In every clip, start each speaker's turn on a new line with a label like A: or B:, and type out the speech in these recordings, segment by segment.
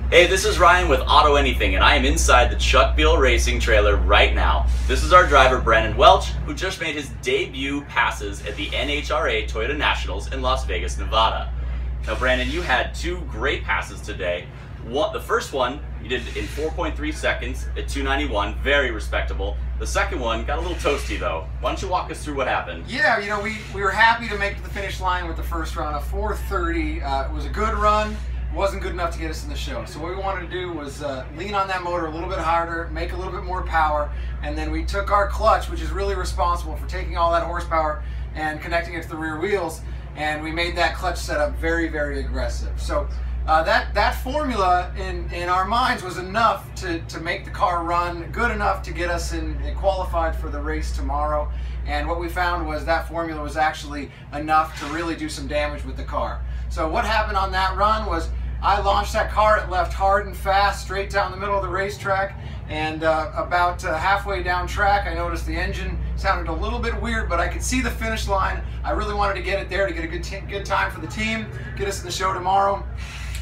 A: Hey, this is Ryan with AutoAnything, and I am inside the Chuck Beal Racing trailer right now. This is our driver, Welch, who just made his debut passes at the NHRA Toyota Nationals in Las Vegas, Nevada. Now, Brandon, you had two great passes today. The first one you did in 4.3 seconds at 291, very respectable. The second one got a little toasty though. Why don't you walk us through what happened?
B: Yeah, you know, we were happy to make it to the finish line with the first run of 4:30. It was a good run. Wasn't good enough to get us in the show. So what we wanted to do was lean on that motor a little bit harder, make a little bit more power, and then we took our clutch, which is really responsible for taking all that horsepower and connecting it to the rear wheels, and we made that clutch setup very, very aggressive. So that formula in our minds was enough to make the car run good enough to get us in qualified for the race tomorrow. And what we found was that formula was actually enough to really do some damage with the car. So what happened on that run was I launched that car, it left hard and fast straight down the middle of the racetrack, and about halfway down track I noticed the engine sounded a little bit weird, but I could see the finish line. I really wanted to get it there to get a good time for the team, get us in the show tomorrow.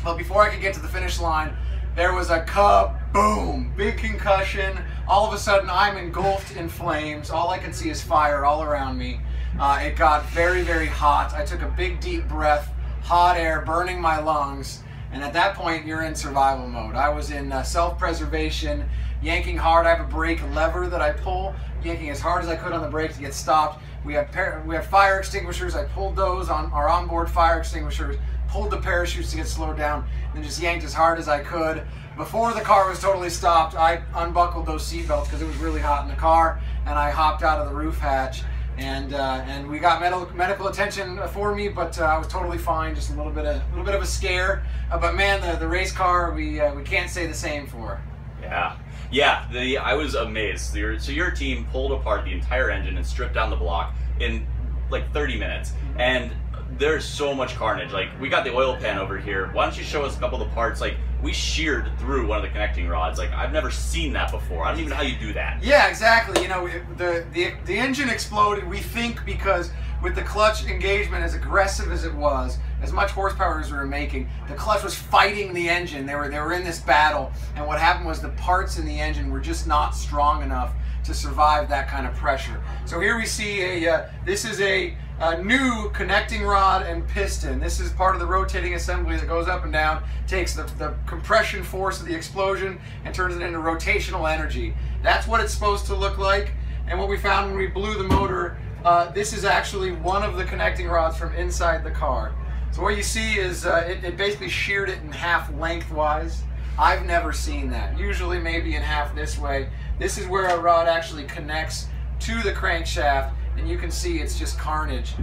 B: But before I could get to the finish line, there was a kaboom, big concussion. All of a sudden I'm engulfed in flames. All I can see is fire all around me. It got very, very hot. I took a big deep breath, hot air burning my lungs. And at that point, you're in survival mode. I was in self-preservation, yanking hard. I have a brake lever that I pull, yanking as hard as I could on the brake to get stopped. We have fire extinguishers. I pulled those on our onboard fire extinguishers, pulled the parachutes to get slowed down, and just yanked as hard as I could. Before the car was totally stopped, I unbuckled those seat belts because it was really hot in the car, and I hopped out of the roof hatch. And we got medical attention for me, but I was totally fine. Just a little bit of a scare. But man, the race car we can't say the same for.
A: Yeah. I was amazed. So your team pulled apart the entire engine and stripped down the block in like 30 minutes, and there's so much carnage. Like, we got the oil pan over here. Why don't you show us a couple of the parts? Like, we sheared through one of the connecting rods. Like, I've never seen that before. I don't even know how you do that.
B: Yeah, exactly. You know, the engine exploded, we think, because with the clutch engagement as aggressive as it was, as much horsepower as we were making, the clutch was fighting the engine. They were in this battle, and what happened was the parts in the engine were just not strong enough to survive that kind of pressure. So here we see this is a new connecting rod and piston. This is part of the rotating assembly that goes up and down, takes the compression force of the explosion and turns it into rotational energy. That's what it's supposed to look like. And what we found when we blew the motor, this is actually one of the connecting rods from inside the car. So what you see is it basically sheared it in half lengthwise. I've never seen that. Usually maybe in half this way. This is where a rod actually connects to the crankshaft, and you can see it's just carnage.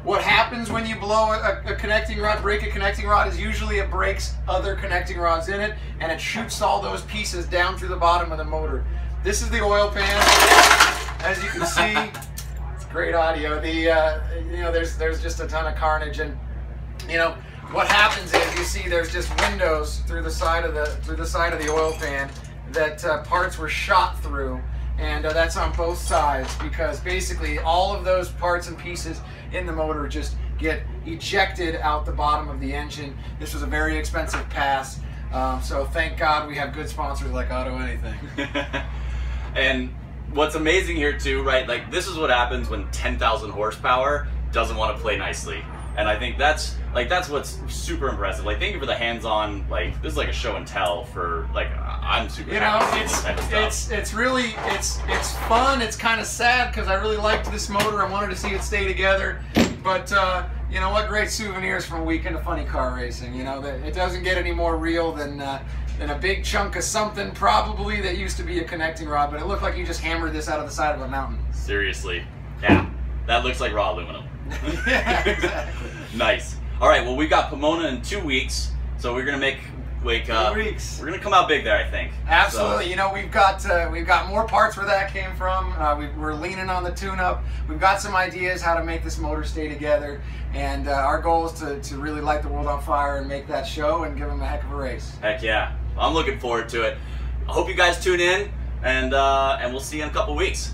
B: What happens when you blow a connecting rod, break a connecting rod, is usually it breaks other connecting rods in it, and it shoots all those pieces down through the bottom of the motor. This is the oil pan. As you can see, it's great audio. You know, there's just a ton of carnage, and you know what happens is you see there's just windows through the side of the oil pan that parts were shot through. And that's on both sides, because basically all of those parts and pieces in the motor just get ejected out the bottom of the engine. This was a very expensive pass, so thank God we have good sponsors like AutoAnything.
A: And what's amazing here too, right? Like, this is what happens when 10,000 horsepower doesn't want to play nicely. And I think that's what's super impressive. Like, thank you for the hands-on, like, this is like a show and tell for, like, I'm super happy with this type of stuff.
B: It's fun. It's kind of sad because I really liked this motor. I wanted to see it stay together. But you know what? Great souvenirs from a weekend of funny car racing. You know, it doesn't get any more real than a big chunk of something probably that used to be a connecting rod, but it looked like you just hammered this out of the side of a mountain.
A: Seriously. Yeah. That looks like raw aluminum.
B: Yeah, exactly.
A: Nice. All right, well, we got Pomona in 2 weeks, so we're gonna we're gonna come out big there, I think.
B: Absolutely. So, you know, we've got more parts where that came from. We're leaning on the tune-up. We've got some ideas how to make this motor stay together, and our goal is to really light the world on fire and make that show and give them a heck of a race.
A: Heck yeah. I'm looking forward to it. I hope you guys tune in, and we'll see you in a couple weeks.